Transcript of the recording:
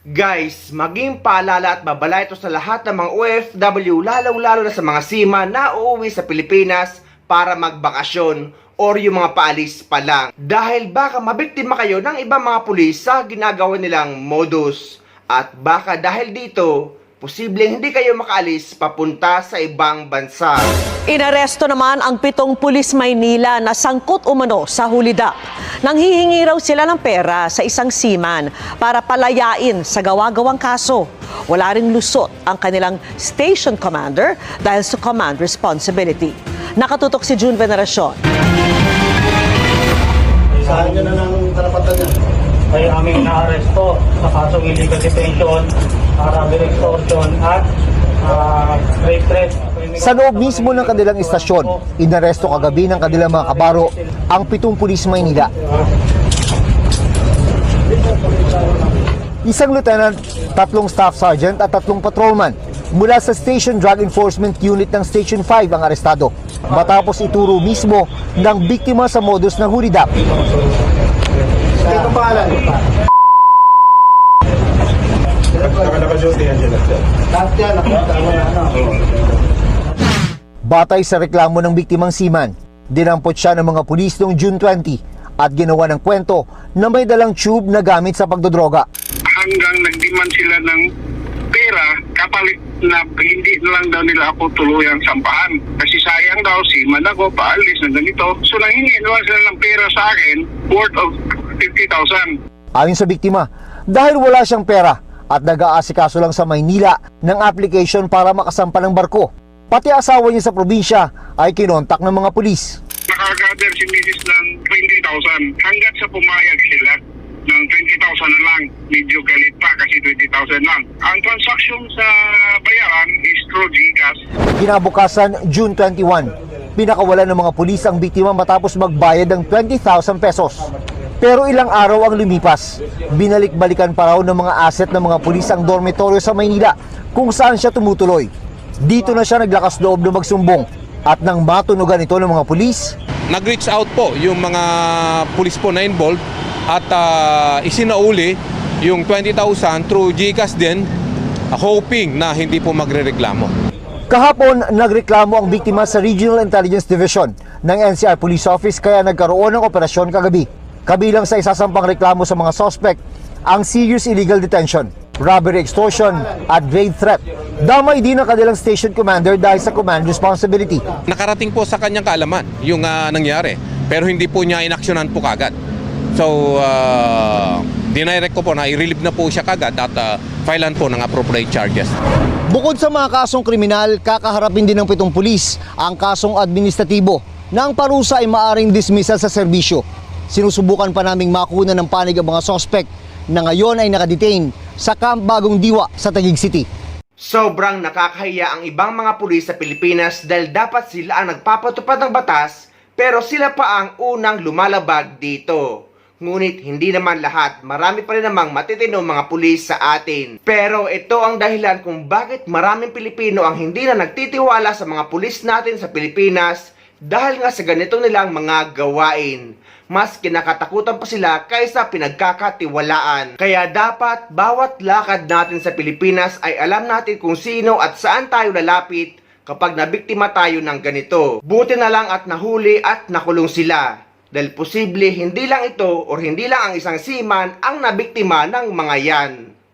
Guys, maging paalala at babala ito sa lahat ng mga OFW, lalo-lalo na sa mga seaman na uuwi sa Pilipinas para magbakasyon or yung mga paalis pa lang. Dahil baka mabiktima kayo ng ibang mga pulis sa ginagawa nilang modus. At baka dahil dito, posibleng hindi kayo makaalis papunta sa ibang bansa. Inaresto naman ang 7 pulis Maynila na sangkot umano sa hulidap. Nanghihingi raw sila ng pera sa isang seaman para palayain sa gawa-gawang kaso. Wala ring lusot ang kanilang station commander dahil sa command responsibility. Nakatutok si June Veneracion. Saan nyo na ng karapatan niya? Ay aming naaresto sa kasong illegal detention, robbery, extortion at rape threat. Sa loob mismo ng kanilang istasyon, inaresto kagabi ng kanilang mga kabaro ang 7 pulis Maynila. Isang lieutenant, 3 staff sergeant at 3 patrolman mula sa Station Drug Enforcement Unit ng Station 5 ang arestado matapos ituro mismo ng biktima sa modus ng hulidap. Ito pangalan. Batay sa reklamo ng biktimang seaman, dinampot siya ng mga pulis noong June 20 at ginawa ng kwento na may dalang tube na gamit sa pagdodroga. Hanggang nagdiman sila ng pera, kapalit na hindi na lang daw nila ako tuluyang sampahan. Kasi sayang daw, seaman ako, paalis na ganito. So nanghingi naman sila ng pera sa akin, worth of 50,000. Ayon sa biktima, dahil wala siyang pera at nag-aasikaso lang sa Maynila ng application para makasampa ng barko. Pati asawa niya sa probinsya ay kinontak ng mga pulis. Nakagather si Mrs. ng 20,000 hanggat sa pumayag sila ng 20,000 na lang. Medyo galit pa kasi 20,000 lang. Ang transaction sa bayaran is through GCash. Kinabukasan, June 21, pinakawalan ng mga pulis ang biktima matapos magbayad ng 20,000 pesos. Pero ilang araw ang lumipas, binalik-balikan pa raw ng mga asset ng mga pulis ang dormitoryo sa Maynila kung saan siya tumutuloy. Dito na siya naglakas loob na magsumbong at nang matunugan ito ng mga pulis, nag-reach out po yung mga pulis po na involved at isinauli yung 20,000 through GCash din, hoping na hindi po magrereklamo. Kahapon, nagreklamo ang biktima sa Regional Intelligence Division ng NCR Police Office kaya nagkaroon ng operasyon kagabi. Kabilang sa isasampang reklamo sa mga suspect, ang serious illegal detention, robbery, extortion at grave threat. Damay din ang kanilang station commander dahil sa command responsibility. Nakarating po sa kanyang kaalaman yung nangyari, pero hindi po niya inaksyonan po kagad. So, dinirect ko po na i-relieve na po siya kagad at filean po ng appropriate charges. Bukod sa mga kasong kriminal, kakaharapin din ng 7 pulis ang kasong administratibo na ang parusa ay maaring dismissal sa serbisyo. Sinusubukan pa naming makuna ng panig ang mga suspect na ngayon ay nakadetain sa Camp Bagong Diwa sa Taguig City. Sobrang nakakahiya ang ibang mga pulis sa Pilipinas dahil dapat sila ang nagpapatupad ng batas pero sila pa ang unang lumalabag dito. Ngunit hindi naman lahat, marami pa rin namang matitino mga pulis sa atin. Pero ito ang dahilan kung bakit maraming Pilipino ang hindi na nagtitiwala sa mga pulis natin sa Pilipinas dahil nga sa ganito nilang mga gawain. Mas kinakatakutan pa sila kaysa pinagkakatiwalaan. Kaya dapat bawat lakad natin sa Pilipinas ay alam natin kung sino at saan tayo lalapit kapag nabiktima tayo ng ganito. Buti na lang at nahuli at nakulong sila. Dahil posible hindi lang ito o hindi lang ang isang seaman ang nabiktima ng mga yan.